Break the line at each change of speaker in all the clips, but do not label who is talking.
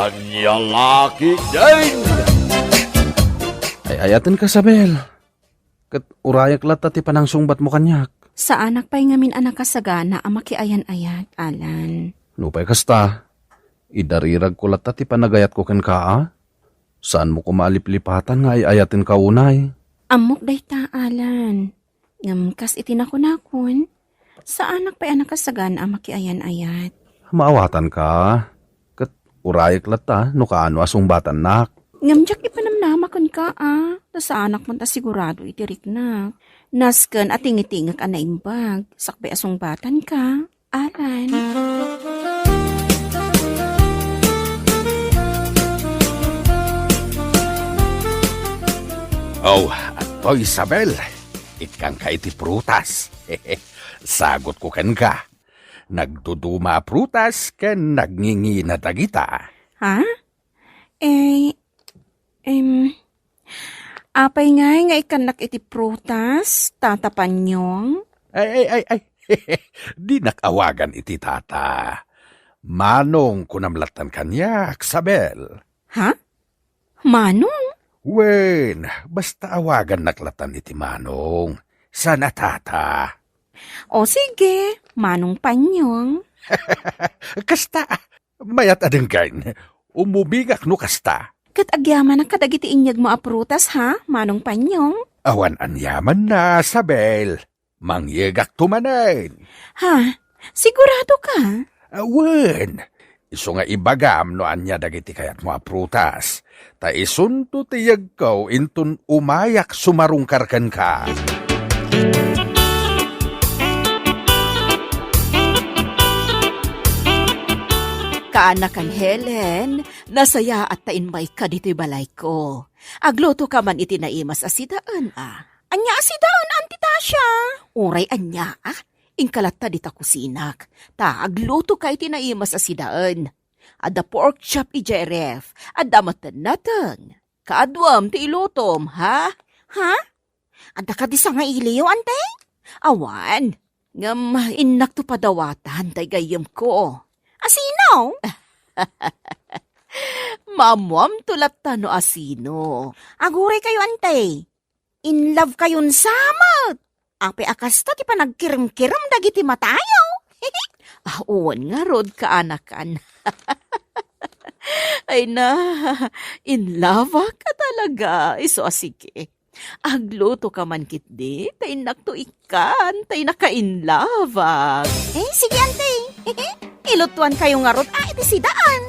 Anya laki din!
Ay ayaten ka, Sabel. Kat urayak lata ti panangsungbat mo kanyak.
Sa anak pa'y ngamin anak kasagana ang makiayan-ayat, Alan.
Lupay kasta. Idarirag ko lata ti panagayat ko ken ka. Saan mo kumaliplipatan nga ay ayaten ka unay?
Amok day ta, Alan. Ngamkas itinakunakon. Sa anak pa'y anak kasagana ang makiayan-ayat.
Maawatan ka. Kat urayak lata no kaano asungbatan nak.
Ngamjak ipanamnamakon ka, sa anak mo ta sigurado itirik na. Nasken at tingitingak ang naimbag. Sakbay asong batan ka, Alan.
Oh, ato Isabel, ikang ka iti prutas. Sagot ko ken ka. Nagduduma prutas ken nagngingi na dagita.
Ha? Apay nga ikanak iti prutas, tatapanyong.
Ay. Di nakawagan iti tata. Manong kunamlatan kanyak, Sabel.
Ha? Manong?
Wen, basta awagan naklatan iti Manong. Sana tata.
O sige, manong panyong.
Kasta, mayat adenggan. Umubigak no kasta.
Kat agyaman na kadagiti inyag mo a prutas ha, manong panyong.
Awan anyaman na, Sabel. Mangyegak tumanen.
Ha? Sigurado ka?
Awan. Iso nga ibagam no anya dagiti kayat mga prutas. Ta isunto tiyag kaw intun umayak sumarungkarkan ka.
Kaanakan Helen, nasaya at tainmay ka dito'y balay ko. Agluto ka man iti naimas asidaan
Anya asidaan, Auntie Tasha.
Uray anya ingkalata dita kusinak. Ta agluto ka iti naimas asidaan. Ada pork chop iti ref. Ada matan-natang. Kaadwam ti ilutom, ha?
Ha? Ada ka di sa nga iliw, ante?
Awan, ngam inak to padawatan tay gayam ko.
Asinaw?
Mamuam tulat no asino.
Aguray kayo, ante. In love kayon samot. Ape akasta ti panagkirim-kirim dagiti matayaw.
Uwan nga rod kaanakan. Ay na, in love ka talaga. Iso sige. Agluto ka man kitdi, tay nakto ikan, tay naka-in love.
Sige, ante. Ilutuan kayo nga rod, iti sidaan.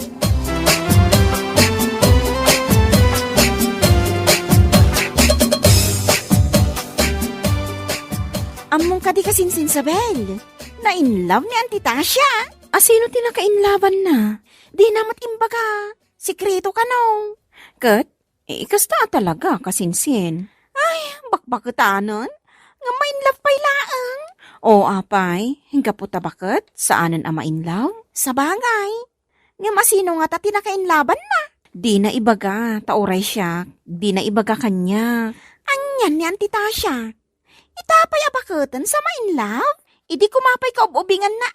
Among ka di kasinsin, Sabel. Na-in love ni Auntie Tasha. Sino tinaka-inlaban na? Di namat imbaga. Sikreto ka no. Kat, ikasta talaga kasinsin. Ay, bakbakatanon. Nga may in love pa'y laang. O apay, hingga po tabakot, saanan ama in love? Sa bagay. Nga masino nga ta tinaka-inlaban na. Di na ibaga, tauray siya. Di na ibaga kanya. Anyan ni Auntie Tasha. Itapay abakutan sa ma-in love? Idi kumapay ka ubingan na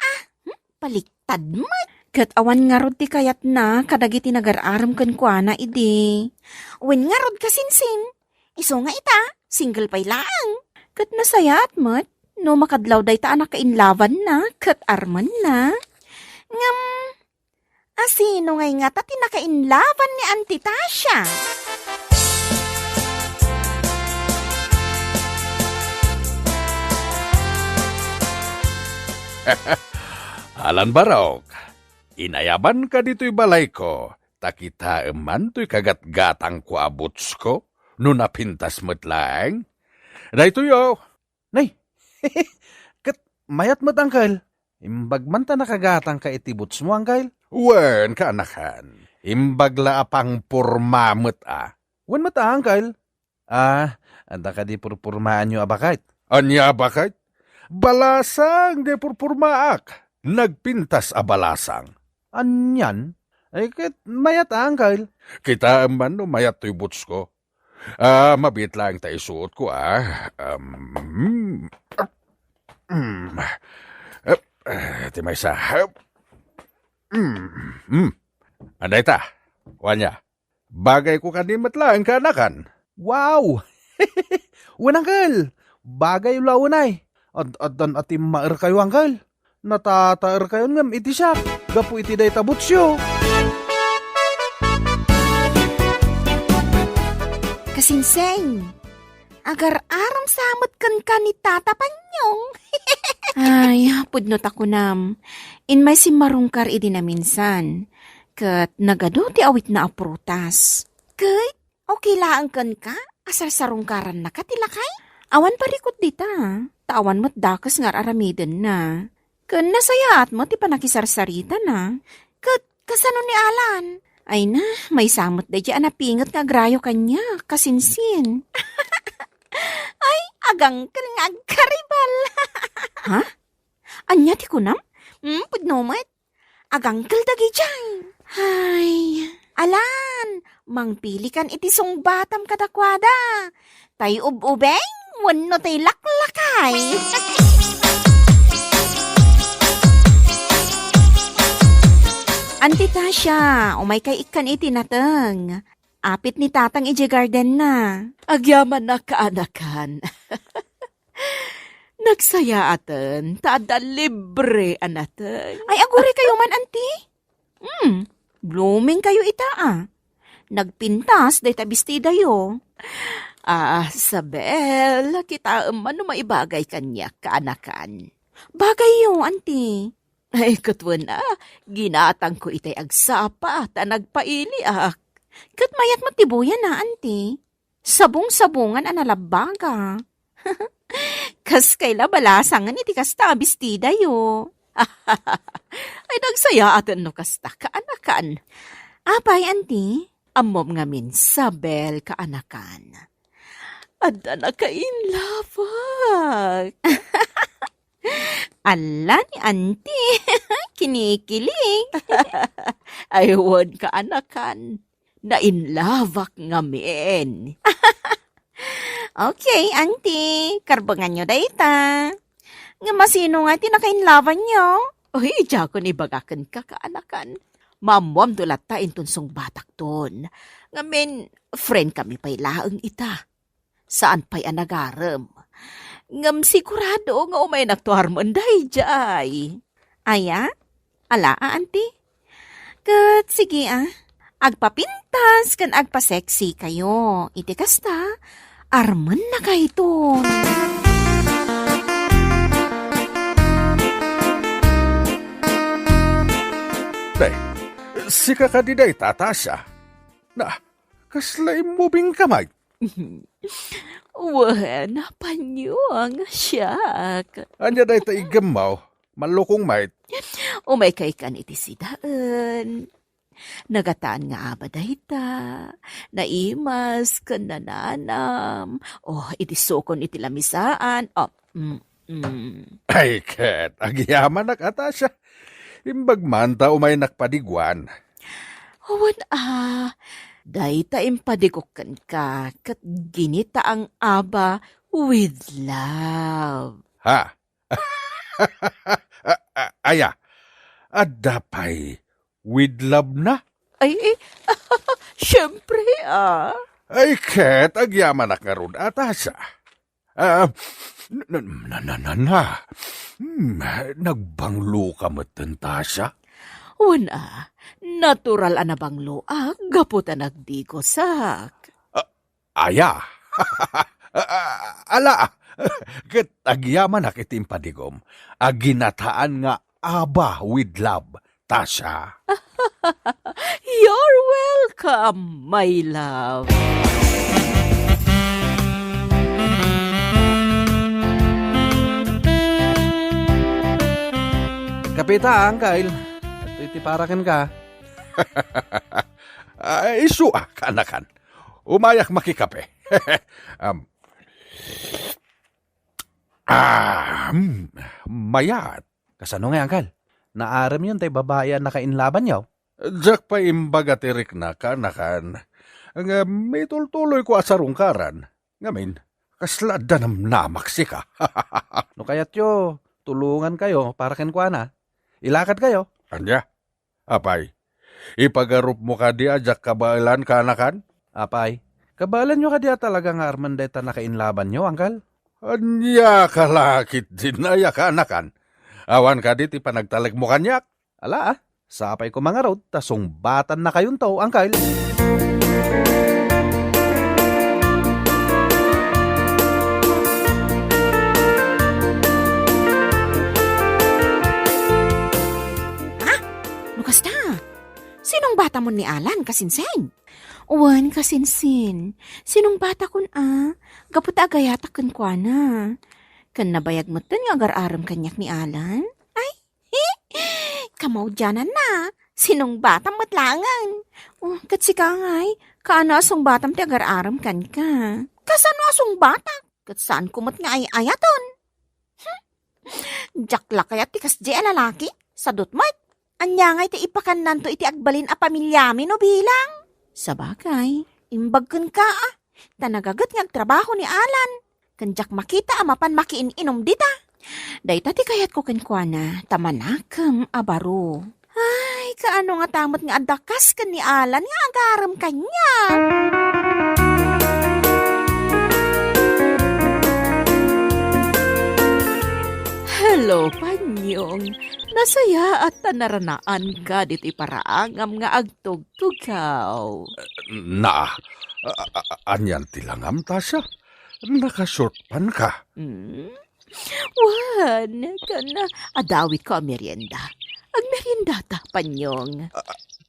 Paliktad mo. Kat awan nga rod ti kayat na, kadagiti nagar-aram kan kwa na idi. Wen nga rod kasinsin. Iso nga ita, single pay laang. Kat nasaya at mat, no makadlaw day ta anak kainlaban na, kat arman na. Ngam, asino ngay nga ta tinakainlaban ni Auntie Tasha?
Alan Barok, inayaban ka dito'y balay ko, takita eman to'y kagat-gatang ko abuts ko, no napintas mo't lang. Dahito
Nay, kat mayat mo't angkal. Imbag man ta nakagatang ka itibuts mo angkal.
wen kaanakan, imbagla apang purmamot
Wan mata angkal. Anda ka di purpurmaan nyo abakait.
Anya bakit? Balasang de purpurmaak. Nagpintas a balasang.
Anyan? Ay kat mayat angkal.
Kita man no mayat to'y buts ko. Mabit lang tayo suot ko Timay sa. Anday ta, Wanya, bagay ko kanimat lang kaanakan.
Wow! Wan, Uncle! Bagay launay. Ad-adan ati maar kayo, Uncle. Natataar kayo ngam iti siya. Gapu iti day tabutsyo.
Kasinseng, agar aram samot kan ni tatapanyong. Ay, pudnot ako nam. In may si marungkar idi na minsan. Kat nagado ti awit na aprutas. Kay, okay laang kan ka? Asar sarungkaran na ka tilakay? Awan parikot dita. Tawan mo't dakas ngar aramiden na. Kan nasayat mo ti panakisarsarita na. Kat kasano ni Alan? Ay na, may samot da dyan na pingat nga grayo kanya, kasinsin. Ay, agang nga agkaribal. Ha? Anya ti kunam? Pudnomat. Agang dagi dyan. Ay, Alan, mangpili kan iti song batam kadakwada. Tay ububeng, wano tay laklakay. Auntie Tasha, umay kay ikan iti nateng. Apit ni tatang ije garden na.
Agyaman na kaanakan. Nagsaya aten, tada libre anaten.
Ay, aguri kayo man, auntie. Blooming kayo ita Nagpintas, day tabistida yo.
Sabel, kita man maibagay kanya kaanakan.
Bagay yo, auntie.
Ay, katwa na, ginatang ko itay agsapa, ta nagpailiak.
Kat mayat matibuyan na, auntie. Sabong-sabungan analabaga. Kas kaila balasangan iti kasta abistida yo.
Ay, nagsaya atin no kasta kaanakan.
Apay, auntie.
Amom nga min, Sabel kaanakan. Adda na kainlawak.
Ala ni auntie. Kinikilig.
Aywan kaanakan. Nainlawak nga min.
Okay, auntie. Karbangan nyo dayta. Nga masino nga tinakainlaban nyo?
Uy, diyakon ibagakan ka kaanakan. Mamuam dulat ta intunsong batak ton. Ngamin, friend kami pa'y laang ita. Saan pa'y anagarem? Ngam sigurado nga umay naktuar mo anday jay.
Aya? Ala, auntie? Kat, sige Agpapintas kan agpa-sexy kayo. Iti kasta, arman na kayo.
Day, sika ka di day tatasya. Na, kaslay moving kamay.
Wah, napanyo ang siyak.
Anya day ta igamaw, malukong mait.
Umay kay kan iti sidaan. Nagataan nga abaday ta. Naimas kan nananam. Oh, iti sokon iti lamisaan.
Ay, ket, agyaman na katasya. Imbag man ta umay nakpadigwan.
Huwan day ta impadikokan ka, kat ginita ang aba with love.
Ha? Aya, adapay, with love na?
Ay, syempre
Ay, ket, agyaman na karon atasya. Nagbanglo ka matanta siya?
Huwan natural anabang loak, gaputa nagdigosak.
Aya, ala, ket agyaman na kitim padigom, aginataan nga aba with love, Tasha.
You're welcome, my love.
Kapita, Uncle. Iti parakan ka.
Isu kanakan. Umayak makikape. Mayat.
Kasano nga, Uncle? Naaram yun tay babayan na kainlaban yaw.
Jack pa imbaga tirik na kanakan. Nga may tultuloy ko asarungkaran. Ngamin, kaslada nam namaksika.
No kayat yo, tulungan kayo para kenkwana. Ilakad kayo.
Anya, apay, Ipagarup mo ka di ajak kabalan ka anakan?
Apay, kabalan nyo ka diya talaga nga Armanday ta nakainlaban nyo, Uncle?
Anya kalakit din aya ka anakan. Awan ka dit ipanagtalag mo kanyak.
Ala sapay ko mga road, tasong batan na kayong tao, Uncle.
Lukas na. Sinong bata mo ni Alan, kasinsen? Uwan, kasinsin. Sinong bata kun Gapot agayata kun kwa na. Kan nabayag mo nga agar-aram kanyak ni Alan? Ay, kamaw dyanan na. Sinong batam matlangan? Oh, katsi ka ngay. Kaano asong batam ti agar-aram kan ka? Kasano asong batak? Katsaan kumot nga ay ayaton? Jakla kaya ti kasdi alalaki? Sadot mo't. Anya ngay ti ipakan nanto iti agbalin a pamilyami no bilang. Sabagay, imbag kun ka Tanagagat nga trabaho ni Alan. Kanjak makita amapan makiin-inom dita. Dayta ti kayat ko kenkwana, tamanakam abaro. Ay, kaano nga tamot nga adakas kan ni Alan nga agaram kanya.
Hello, Panyong. Nasaya at tanaranaan ka diti paraangam nga agtugtugaw.
Anyan tilangam tasya. Nakashort pan ka.
Wan, kana adawit ko ang merienda. Ang merienda ta, Panyong.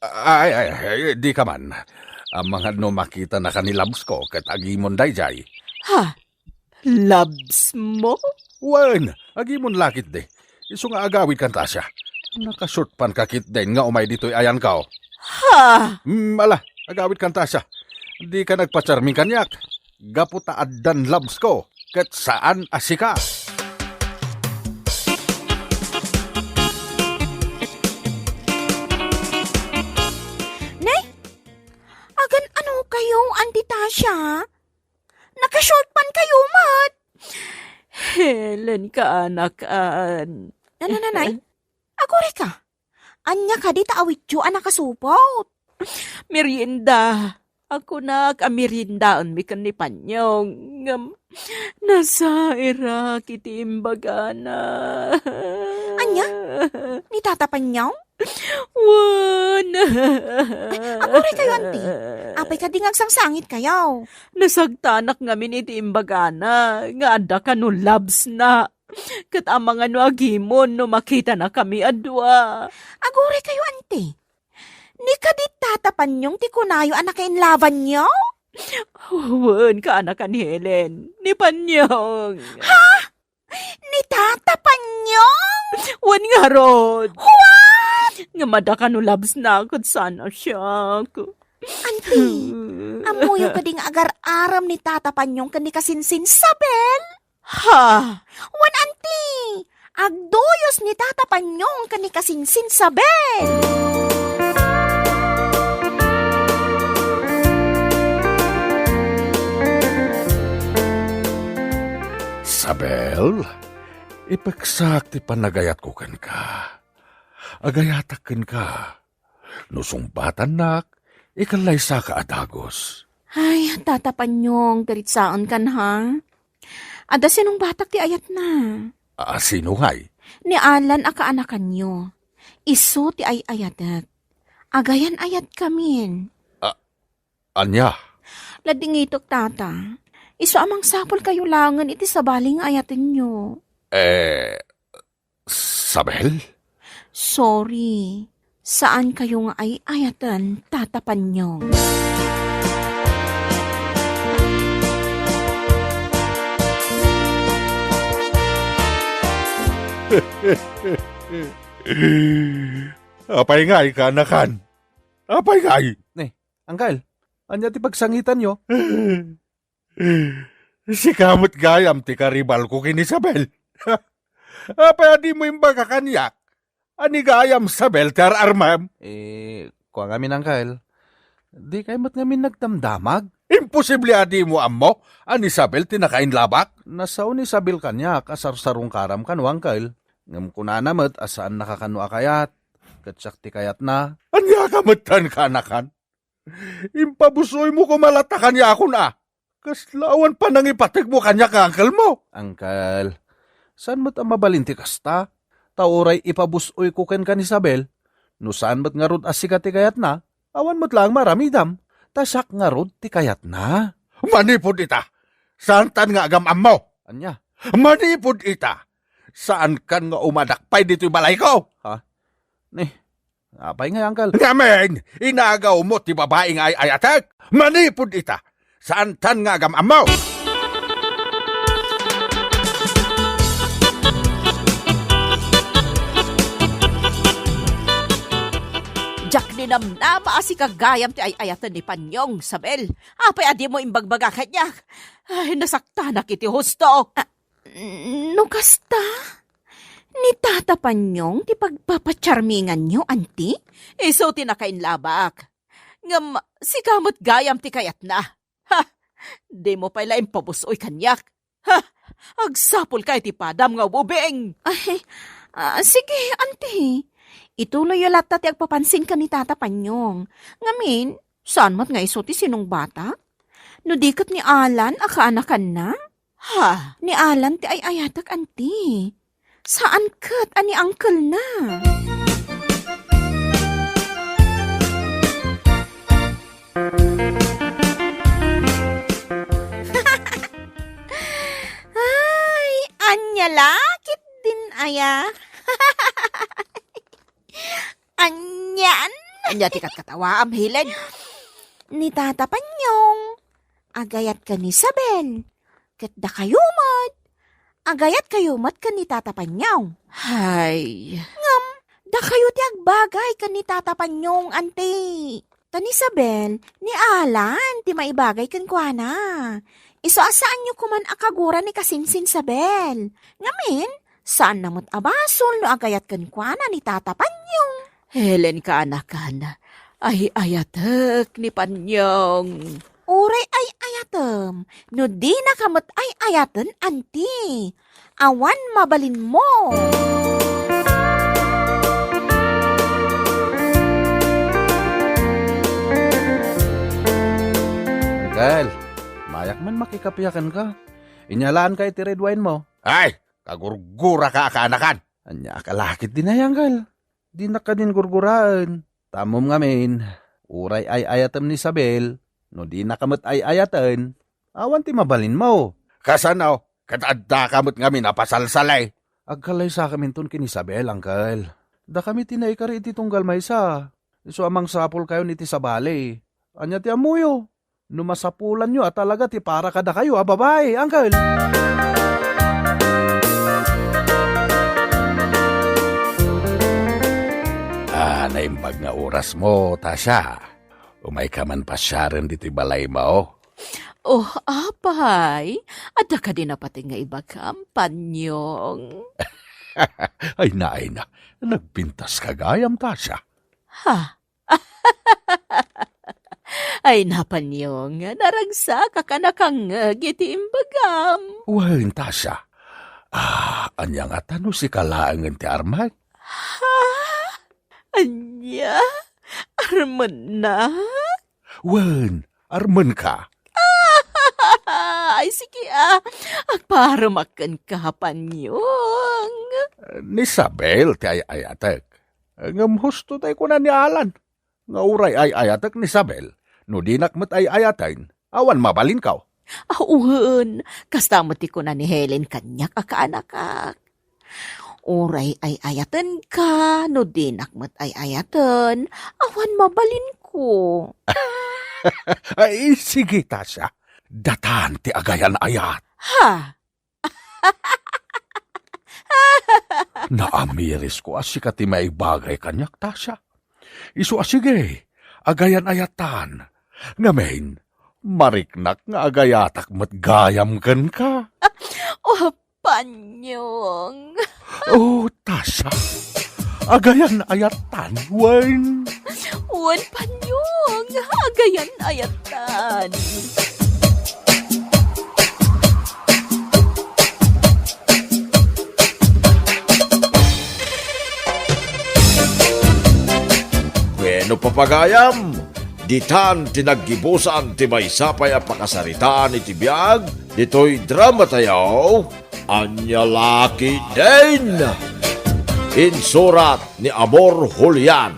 Ay, di ka man. Ang mga no makita na kanilabs ko kat agimon dayjay.
Ha? Labs mo?
Wan, agimon lakit de. Iso nga agawid kan tasya. Nakashort pan kakit din nga umay dito'y ayan ka.
Ha?
Ala, agawid kan tasya. Di ka nagpacharming kanyak. Gaputa addan labs ko. Kat saan asika?
Nay, agan ano kayo, Auntie Tasha? Nakashort pan kayo, mat.
Helen ka, anakan.
Nanay, agore ka. Anya ka di taawit yu anak kasupot.
Merienda. Ako nag-amirindaon mi kan ni Panyong. Nasa Iraq iti imbaga na.
Anya? Ni tatapan niyaw?
Wan.
Agore kayo, Auntie. Apay ka di ngagsangsangit kayaw.
Nasagtanak ngamin iti imbaga na. Nga anda ka no labs na. Kat amang ano agimon no makita na kami adwa.
Agore kayo, Auntie. Ni ka di tatapan niyong ti kunayo anak kainlaban niyo?
Wan ka anakan Helen. Ni Panyong.
Ha? Ni tatapan niyong?
Wan nga rod.
What?
Nga madaka no labs na kat sana siya.
Auntie, amuyo ka ding agar-aram ni tatapan niyong kan ni kasinsin Sabel?
Ha?
Wan, Auntie, agdoyos ni tatapan niyong kan ni kasinsin Sabel.
Sabel, ipagsakti panagayat ko kan ka. Agayatakin ka. Nusumbatan nak, ikalay sa kaadagos.
Ay, tatapan niyong diritsaan kan ha? Ada sinong batak ti ayat na?
Sino ngay?
Ni Alan akaanakan niyo. Isu ti ay ayatat. Agayan ayat kamin.
Anya?
Lading itok tata. Isu amang sapol kayo langan iti sabaling ayatin niyo.
Sabel?
Sorry. Saan kayo nga ay ayatan tatapan niyo?
Apay ngay ka, anakan. Apay ngay.
Uncle, anya ti pagsangitan nyo?
Si kamot gayam ti karibal ko kini Sabel. Apay adi mo yung baka kanyak. Ani gayam Sabel ti armam.
Kuha ngamin, Uncle. Di kayo mat ngamin nagdamdamag?
Imposible adi mo ammo. Ani Sabel ti nakainlabak.
Nasaw ni Sabil kanya, kasarsarong karam kanu, Uncle. Ngam kuna namat, asaan nakakanu akayat. Katsak ti kayat na.
Anya kamatan ka anakan. Impabusoy mo ko malatakan niya ako na. Kaslawan pa nang ipatig mo kanya ka angkel mo.
Angkel, saan mo't ang mabalinti kasta? Tauray ipabusoy ko ken kan Isabel. No saan mo't nga rod asika ti kayat na? Awan mo't lang maramidam. Tasak nga rod ti kayat na.
Manipod ita. Saan tan nga agamam mo?
Anya?
Manipod ita. Saan kan nga umadakpay dito'y balay ko?
Apay nga, Angkel.
Ngamen, inagaw mo ti babae nga ay ayatek. Manipod ita. Saan tan nga agamam mo?
Jak ni namnama asi kagayam ti ay ayatan ni Panyong, Sabel. Apay adi mo imbagbaga kanya. Ay, nasakta na kiti husto.
No kasta? Ni Tata Panyong ti pagpapacharmingan nyo, anti?
Iso ti nakainlabak. Ngam, si kamot gayam ti kayat na. Ha! Di mo pala impabusoy kanyak. Ha! Agsapol kay ti padam nga bubeng.
Ay, sige, anti. Ituloy yung lahat ti agpapansin ka ni Tata Panyong. Ngamin, saan mo't nga iso ti sinong bata? No dikat ni Alan, akaanakan na?
Ha!
Ni Alan ti ay ayatak, anti. Saan kat ani uncle na? Ay, anya lakit din aya. Anyan.
Anya ti katawa am hilen.
Ni Tata Panyong. Agayat ka ni Isabel. Kat da kayo mat. Agayat kayo mat ka ni Tata Panyong.
Hay.
Da kayo ti agbagay ka ni Tata Panyong, ante. Tan Isabel, ni Alan, ti maibagay kan kwa na. Iso asaan nyo kuman akagura ni Kasinsin Sabel. Ngamin, saan namot abasol no agayat kan kwa na ni Tata Panyong.
Helen ka anakan. Ay ayatek ni Panyong.
Uray ay ayatem, no di nakamot ay ayaten, anti. Awan mabalin mo.
Angkel, mayak man makikapiyakan ka. Inyalaan ka iti red wine mo.
Ay, kagurgura ka akaanakan.
Anya kalakit din ay, Angkel. Di na ka din gurguraan. Tamom ngamin, uray ay ayatem ni Isabel. No di nakamot ay ayatan, awan ti mabalin mo.
Kasanaw, katadda kamot ngami napasalsalay.
Agkalay sa kami ton kin Isabel, Angkel. Da kami tinay kari iti tunggal maysa. Iso amang sapol kayo ni ti sabali. Anya ti amuyo. Numasapulan nyo at talaga ti para kada kayo, babae, Angkel.
Naimbag nga oras mo, Tasha. Umay ka man pasyaren dito'y balay mo.
Oh, apay. Ada ka din na pati nga iba Panyong.
Ay na. Nagpintas ka gayam, Tasha.
Ha? Ay Panyong, naragsa ka ka nakangag iti imbagam.
Wen, Tasha. Anya nga tano si kalaangan ti Armay?
Ha? Anya? Arman na?
Wen, arman ka.
Ay, sige agparamakan ka, Panyong.
Ni Sabel ti ay ayatek. Ngam husto tayo ko na ni Alan. Nga uray ay ayatek ni Sabel. No di nakmat ay ayatain, awan mabalin ka.
Awan, kastamati ko na ni Helen kanyak akaanakak. Uray ay ayatan ka, no di nakmat ay ayatan, awan mabalin ko.
Ay, sige, Tasha. Datan ti agayan ayat.
Ha?
Naamiris ko asika ti may bagay kanyak, Tasha. Isu asige, agayan ayatan. Ngamen, mariknak nga agayatak matgayam kan ka.
Oh, Panyong.
Oh, Tasha. Agayan ayatan, Wayne.
Wan, Panyong. Agayan ayatan.
papagayam, ditan tinaggibusan ti may sapay a pakasaritaan iti biyag, dito'y drama tayo, anya laki din. Insurat ni Amor Julian.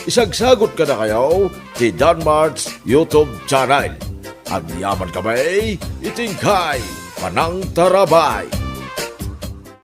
Isagsagot ka na kayo ti Danmar's YouTube channel. Ang yaman kamay, itingkay, panang tarabay.